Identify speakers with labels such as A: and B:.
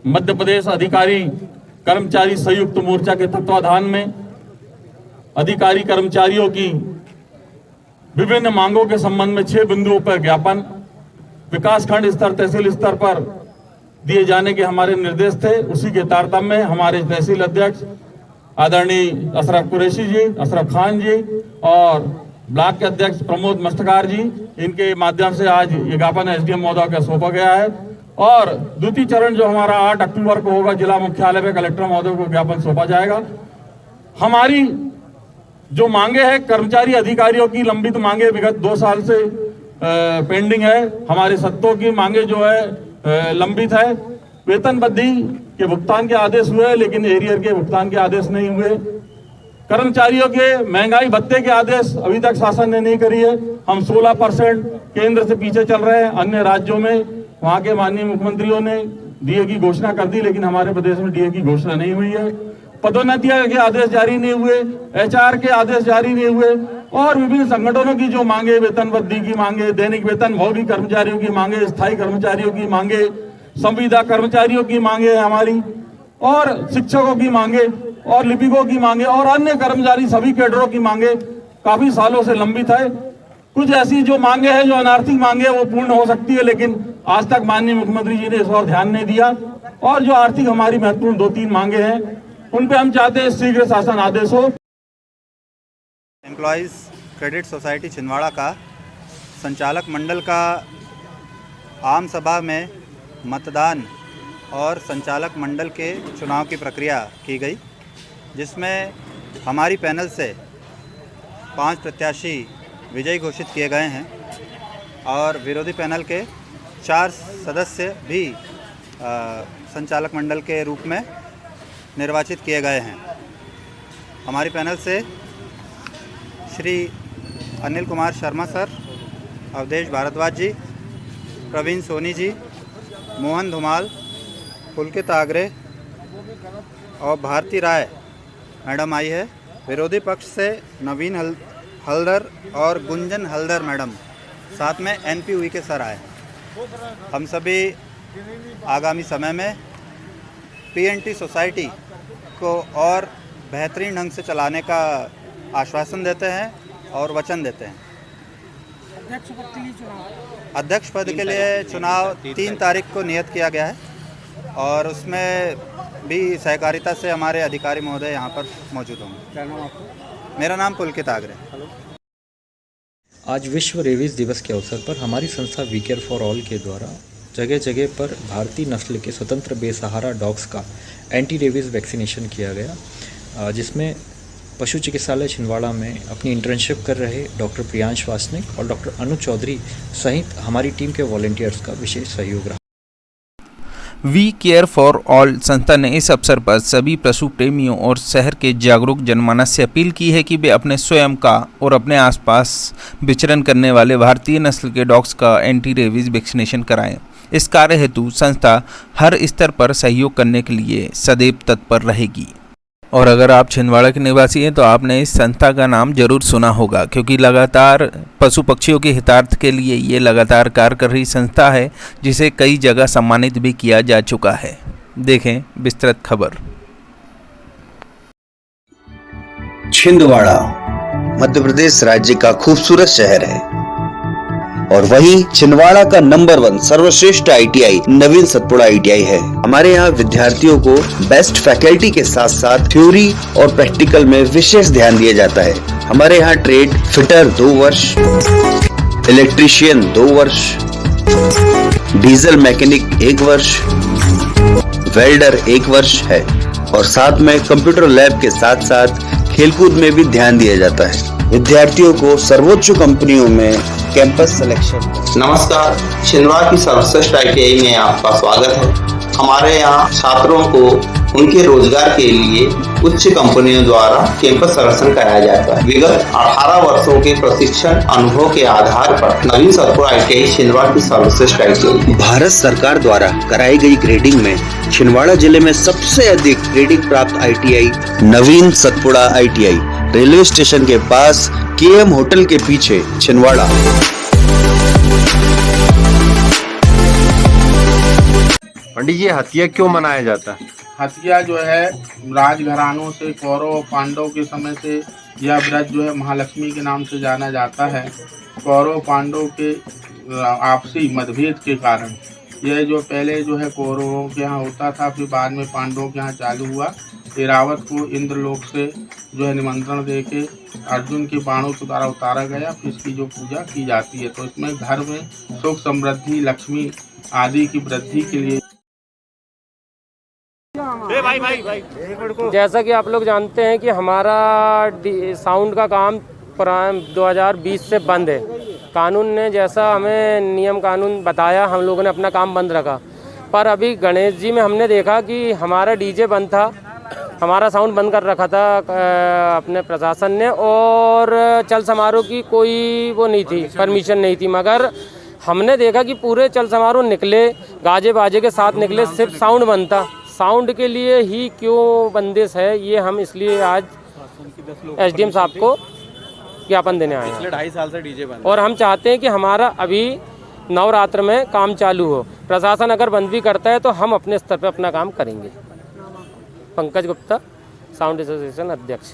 A: मध्य प्रदेश अधिकारी कर्मचारी संयुक्त मोर्चा के तत्वाधान में अधिकारी कर्मचारियों की विभिन्न मांगों के संबंध में 6 बिंदुओं पर ज्ञापन विकासखंड स्तर तहसील स्तर पर दिए जाने के हमारे निर्देश थे। उसी के तारतम्य में हमारे तहसील अध्यक्ष आदरणीय अशरफ कुरैशी जी, अशरफ खान जी और ब्लॉक के अध्यक्ष प्रमोद मस्तकार जी, इनके माध्यम से आज ये ज्ञापन एसडीएम महोदय का सौंपा गया है। और द्वितीय चरण जो हमारा 8 अक्टूबर को होगा, जिला मुख्यालय में कलेक्टर महोदय को ज्ञापन सौंपा जाएगा। हमारी जो मांगे हैं कर्मचारी अधिकारियों की लंबित मांगे विगत 2 साल से पेंडिंग है। हमारे सत्तों की मांगे जो है लंबित है। वेतन वृद्धि के भुगतान के आदेश हुए लेकिन एरियर के भुगतान के आदेश नहीं हुए। कर्मचारियों के महंगाई भत्ते के आदेश अभी तक शासन ने नहीं करी है। हम 16% केंद्र से पीछे चल रहे हैं। अन्य राज्यों में वहां के माननीय मुख्यमंत्रियों ने डीए की घोषणा कर दी लेकिन हमारे प्रदेश में डीए की घोषणा नहीं हुई है। पदोन्नतियों के आदेश जारी नहीं हुए, एचआर के आदेश जारी नहीं हुए और विभिन्न संगठनों की जो मांगे, वेतन वृद्धि की मांगे, दैनिक वेतनभोगी कर्मचारियों की मांगे, स्थायी कर्मचारियों की मांगे, संविदा कर्मचारियों की मांगे है हमारी, और शिक्षकों की मांगे और लिपिकों की मांगे और अन्य कर्मचारी सभी कैडरों की मांगे काफी सालों से लंबित है। कुछ ऐसी जो मांगे हैं जो अनार्थिक मांगे वो पूर्ण हो सकती है लेकिन आज तक माननीय मुख्यमंत्री जी ने इस ओर ध्यान नहीं दिया। और जो आर्थिक हमारी महत्वपूर्ण 2-3 मांगे हैं उन पे हम चाहते हैं शीघ्र शासन आदेश हो।
B: एम्प्लॉयज़ क्रेडिट सोसाइटी छिंदवाड़ा का संचालक मंडल का आम सभा में मतदान और संचालक मंडल के चुनाव की प्रक्रिया की गई, जिसमें हमारी पैनल से 5 प्रत्याशी विजयी घोषित किए गए हैं और विरोधी पैनल के 4 सदस्य भी संचालक मंडल के रूप में निर्वाचित किए गए हैं। हमारी पैनल से श्री अनिल कुमार शर्मा सर, अवधेश भारद्वाज जी, प्रवीण सोनी जी, मोहन धुमाल, पुलकित आगरे और भारती राय मैडम आई है। विरोधी पक्ष से नवीन हल्दर और गुंजन हल्दर मैडम, साथ में एनपीयू के सर आए। हम सभी आगामी समय में पीएनटी सोसाइटी को और बेहतरीन ढंग से चलाने का आश्वासन देते हैं और वचन देते हैं। अध्यक्ष पद के लिए चुनाव 3 तारीख को नियत किया गया है और उसमें भी सहकारिता से हमारे अधिकारी महोदय यहाँ पर मौजूद होंगे।
C: क्या नाम आपका?
B: मेरा नाम पुलकित आगरे।
D: आज विश्व रेबीज दिवस के अवसर पर हमारी संस्था वी केयर फॉर ऑल के द्वारा जगह जगह पर भारतीय नस्ल के स्वतंत्र बेसहारा डॉग्स का एंटी रेबीज़ वैक्सीनेशन किया गया, जिसमें पशु चिकित्सालय छिंदवाड़ा में अपनी इंटर्नशिप कर रहे डॉक्टर प्रियांश वासनिक और डॉक्टर अनु चौधरी सहित हमारी टीम के वॉलंटियर्स का विशेष सहयोग रहा।
E: वी केयर फॉर ऑल संस्था ने इस अवसर पर सभी पशु प्रेमियों और शहर के जागरूक जनमानस से अपील की है कि वे अपने स्वयं का और अपने आसपास विचरण करने वाले भारतीय नस्ल के डॉग्स का एंटी रेबीज वैक्सीनेशन कराएं। इस कार्य हेतु संस्था हर स्तर पर सहयोग करने के लिए सदैव तत्पर रहेगी। और अगर आप छिंदवाड़ा के निवासी हैं तो आपने इस संस्था का नाम जरूर सुना होगा, क्योंकि लगातार पशु पक्षियों के हितार्थ के लिए ये लगातार कार्य कर रही संस्था है, जिसे कई जगह सम्मानित भी किया जा चुका है। देखें विस्तृत खबर।
F: छिंदवाड़ा मध्य प्रदेश राज्य का खूबसूरत शहर है और वहीं छिंदवाड़ा का नंबर 1 सर्वश्रेष्ठ आईटीआई नवीन सतपुड़ा आईटीआई है। हमारे यहाँ विद्यार्थियों को बेस्ट फैकल्टी के साथ साथ थ्योरी और प्रैक्टिकल में विशेष ध्यान दिया जाता है। हमारे यहाँ ट्रेड फिटर 2 वर्ष, इलेक्ट्रीशियन 2 वर्ष, डीजल मैकेनिक 1 वर्ष, वेल्डर 1 वर्ष है और साथ में कंप्यूटर लैब के साथ साथ खेलकूद में भी ध्यान दिया जाता है। विद्यार्थियों को सर्वोच्च कंपनियों में कैंपस सिलेक्शन।
G: नमस्कार, छिंदवाड़ा की सर्वश्रेष्ठ आईटीआई में आपका स्वागत है। हमारे यहाँ छात्रों को उनके रोजगार के लिए उच्च कंपनियों द्वारा कैंपस सिलेक्शन कराया जाता है। विगत 18 वर्षों के प्रशिक्षण अनुभव के आधार पर नवीन सतपुड़ा आईटीआई छिंदवाड़ा की सर्वश्रेष्ठ आईटीआई।
F: भारत सरकार द्वारा कराई गई ग्रेडिंग में छिंदवाड़ा जिले में सबसे अधिक ग्रेडिंग प्राप्त आईटीआई नवीन सतपुड़ा आईटीआई, रेलवे स्टेशन के पास केएम होटल के पीछे छिंदवाड़ा।
C: पंडित जी ये हत्या क्यों मनाया जाता है?
H: हत्या जो है राजघरानों से कौरव पांडव के समय से यह व्रत जो है महालक्ष्मी के नाम से जाना जाता है। कौरव पांडव के आपसी मतभेद के कारण यह जो पहले जो है कौरवों के यहाँ होता था, फिर बाद में पांडवों के यहाँ चालू हुआ। ऐरावत को इंद्रलोक से जो है निमंत्रण देके अर्जुन के बाणों के द्वारा उतारा गया, फिर इसकी जो पूजा की जाती है। तो इसमें घर में सुख समृद्धि लक्ष्मी आदि की वृद्धि के लिए
I: जैसा कि आप लोग जानते हैं कि हमारा साउंड का काम 2020 से बंद है। कानून ने जैसा हमें नियम कानून बताया, हम लोगों ने अपना काम बंद रखा। पर अभी गणेश जी में हमने देखा कि हमारा डीजे बंद था, हमारा साउंड बंद कर रखा था अपने प्रशासन ने, और चल समारोह की कोई वो नहीं थी, परमिशन नहीं थी। मगर हमने देखा कि पूरे चल समारोह निकले, गाजे बाजे के साथ निकले, सिर्फ साउंड बंद था। साउंड के लिए ही क्यों बंदिश है, ये हम इसलिए आज एसडीएम साहब को ज्ञापन देने आए हैं। पिछले 2.5 साल से डीजे बंद, और हम चाहते हैं कि हमारा अभी नवरात्र में काम चालू हो। प्रशासन अगर बंद भी करता है तो हम अपने स्तर पर अपना काम करेंगे। पंकज गुप्ता, साउंड एसोसिएशन अध्यक्ष।